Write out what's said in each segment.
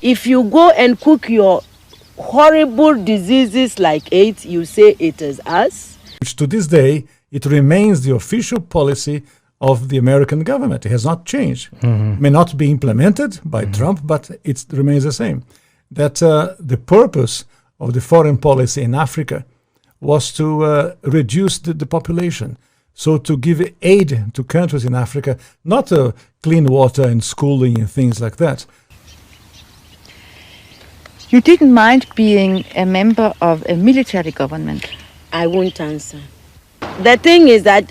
If you go and cook your horrible diseases like AIDS, you say it is us. Which to this day, it remains the official policy of the American government. It has not changed. May not be implemented by Trump, but it remains the same. That the purpose of the foreign policy in Africa was to reduce the population. So to give aid to countries in Africa, not clean water and schooling and things like that. You didn't mind being a member of a military government. I won't answer. The thing is that,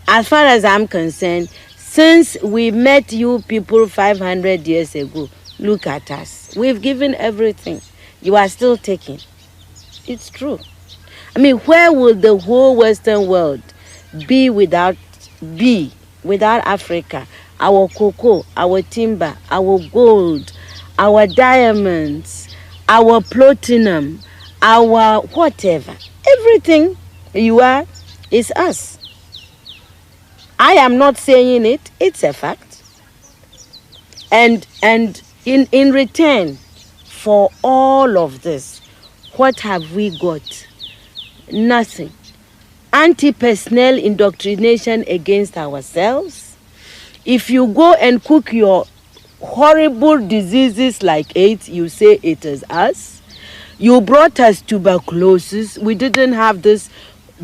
as far as I'm concerned, since we met you people 500 years ago, look at us. We've given everything. You are still taking. It's true. I mean, where will the whole Western world be without Africa? Our cocoa, our timber, our gold, our diamonds, our platinum, our whatever. Everything you are is us. I am not saying it, it's a fact. And in return for all of this, what have we got? Nothing. Anti-personnel indoctrination against ourselves. If you go and cook your horrible diseases like AIDS, you say it is us. You brought us tuberculosis. We didn't have this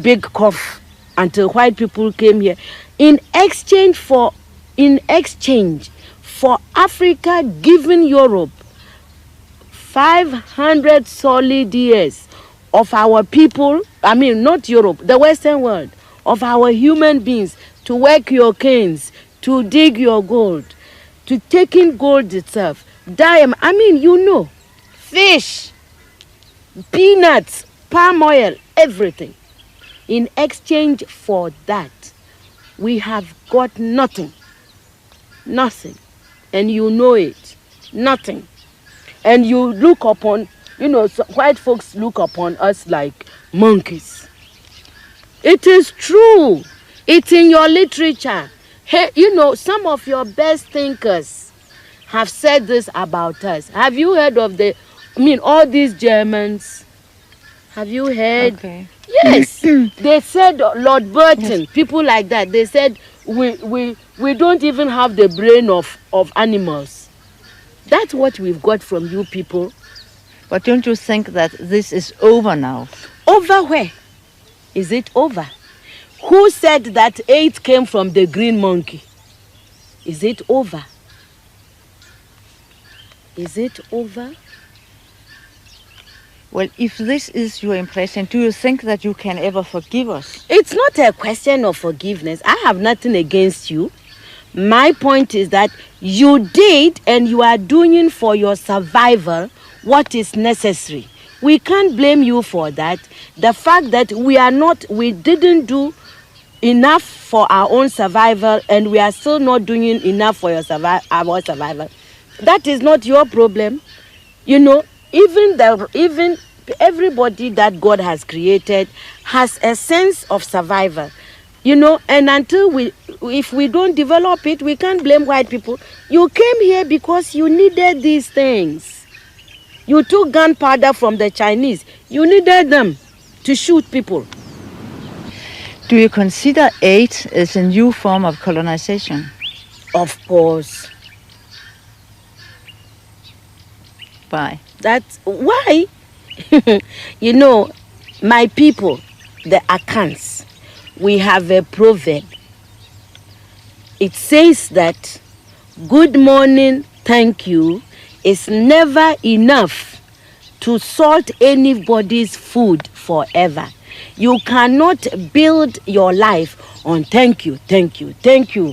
big cough until white people came here. In exchange for Africa giving Europe 500 solid years of our people, I mean not Europe, the Western world, of our human beings to work your canes, to dig your gold, to take in gold itself, diamond, I mean, you know, fish, peanuts, palm oil, everything. In exchange for that, we have got nothing. Nothing. And you know it. Nothing. And you look upon, you know, white folks look upon us like monkeys. It is true. It's in your literature. Hey, you know, some of your best thinkers have said this about us. Have you heard of all these Germans? Have you heard? Okay. Yes. They said, Lord Burton, yes. People like that, they said, we don't even have the brain of animals. That's what we've got from you people. But don't you think that this is over now? Over where? Is it over? Who said that AIDS came from the green monkey? Is it over? Is it over? Well, if this is your impression, do you think that you can ever forgive us? It's not a question of forgiveness. I have nothing against you. My point is that you did and you are doing for your survival what is necessary. We can't blame you for that. The fact that we didn't do enough for our own survival and we are still not doing enough for our survival, that is not your problem. You know, even everybody that God has created has a sense of survival. You know, and if we don't develop it, we can't blame white people. You came here because you needed these things. You took gunpowder from the Chinese. You needed them to shoot people. Do you consider AIDS as a new form of colonization? Of course. Why? That's why. You know, my people, the Akans, we have a proverb. It says that good morning, thank you is never enough to salt anybody's food forever. You cannot build your life on thank you,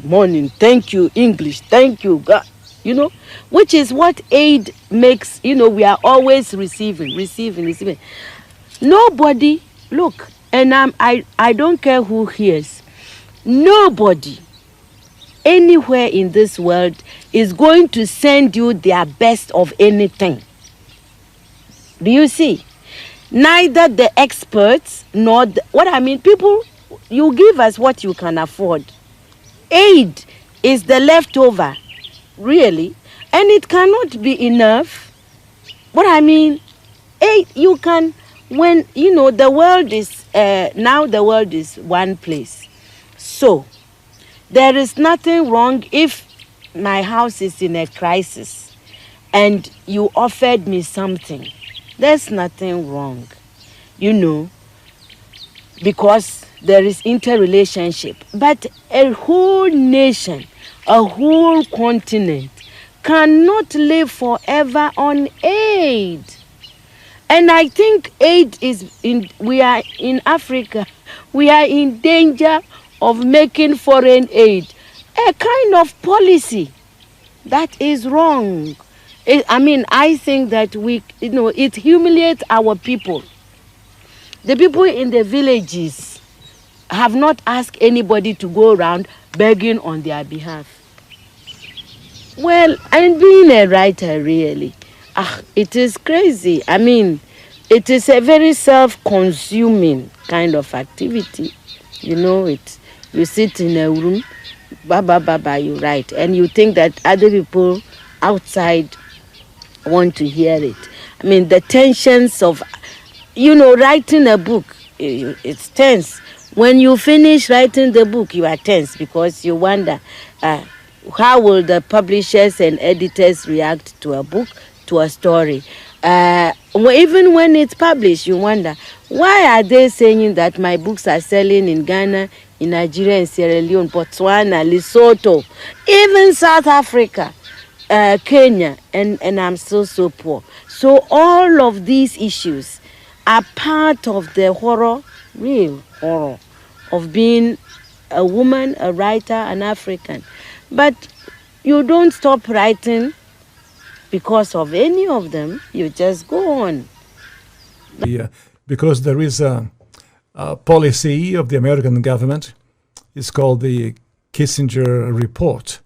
morning, thank you, English, thank you, God. You know, which is what aid makes, you know, we are always receiving. Nobody, look, and I don't care who hears, nobody anywhere in this world is going to send you their best of anything. Do you see? Neither the experts nor people, you give us what you can afford. Aid is the leftover. Really, and it cannot be enough. What I mean, you can, when, the world is, now the world is one place. So, there is nothing wrong if my house is in a crisis and you offered me something. There's nothing wrong, because there is interrelationship. But a whole nation, a whole continent cannot live forever on aid. And I think we are in Africa, we are in danger of making foreign aid a kind of policy that is wrong. I think that it humiliates our people. The people in the villages have not asked anybody to go around begging on their behalf. Well, I'm being a writer, really. It is crazy. It is a very self-consuming kind of activity. You sit in a room, you write, and you think that other people outside want to hear it. The tensions of, writing a book, it's tense. When you finish writing the book, you are tense because you wonder, how will the publishers and editors react to a book, to a story? Even when it's published, you wonder, why are they saying that my books are selling in Ghana, in Nigeria, in Sierra Leone, Botswana, Lesotho, even South Africa, Kenya, and I'm still so poor? So all of these issues are part of the real horror of being a woman, a writer, an African. But you don't stop writing because of any of them. You just go on. Yeah, because there is a policy of the American government. It's called the Kissinger Report,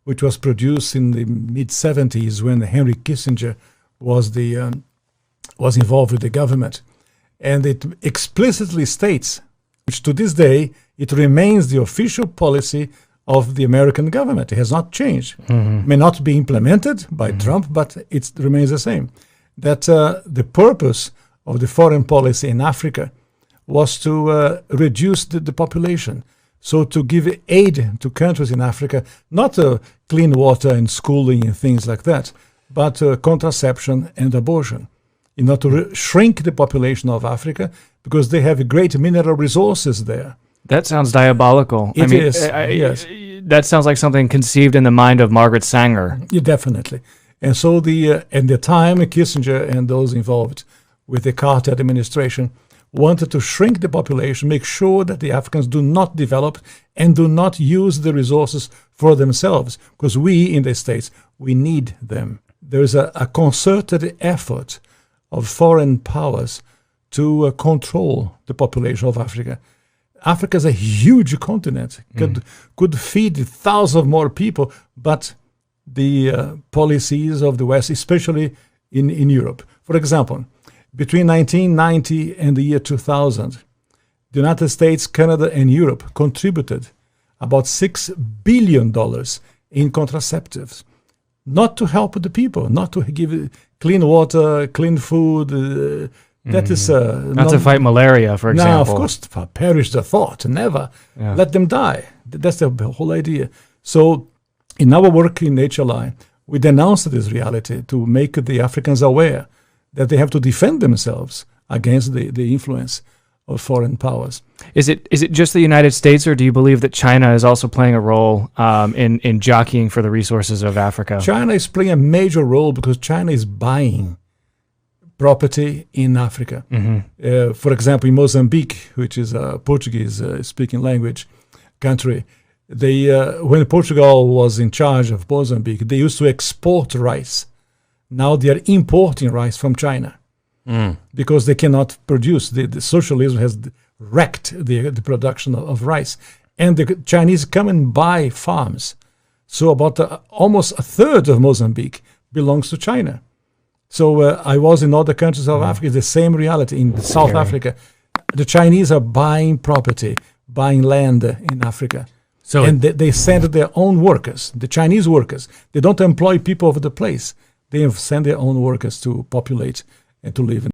which was produced in the mid-70s when Henry Kissinger was involved with the government. And it explicitly states, which to this day, it remains the official policy of the American government. It has not changed. May not be implemented by Trump, but it remains the same. That the purpose of the foreign policy in Africa was to reduce the population. So to give aid to countries in Africa, not clean water and schooling and things like that, but contraception and abortion, in order to shrink the population of Africa because they have great mineral resources there. That sounds diabolical. It is, yes. That sounds like something conceived in the mind of Margaret Sanger. Yeah, definitely. And so at the time, Kissinger and those involved with the Carter administration wanted to shrink the population, make sure that the Africans do not develop and do not use the resources for themselves, because we in the States, we need them. There is a concerted effort of foreign powers to control the population of Africa. Africa is a huge continent, could feed thousands of more people, but the policies of the West, especially in Europe. For example, between 1990 and the year 2000, the United States, Canada, and Europe contributed about $6 billion in contraceptives, not to help the people, not to give clean water, clean food. That is not to fight malaria, for example. No, of course, perish the thought. Never let them die. That's the whole idea. So, in our work in HLI, we denounced this reality to make the Africans aware that they have to defend themselves against the influence of foreign powers. Is it just the United States, or do you believe that China is also playing a role in jockeying for the resources of Africa? China is playing a major role because China is buying property in Africa. For example, in Mozambique, which is a Portuguese-speaking language country, when Portugal was in charge of Mozambique, they used to export rice. Now they are importing rice from China because they cannot produce. The socialism has wrecked the production of rice. And the Chinese come and buy farms. So about almost a third of Mozambique belongs to China. So I was in other countries of Africa, it's the same reality. In South Africa, the Chinese are buying property, buying land in Africa. And they send their own workers, the Chinese workers. They don't employ people of the place, they send their own workers to populate and to live in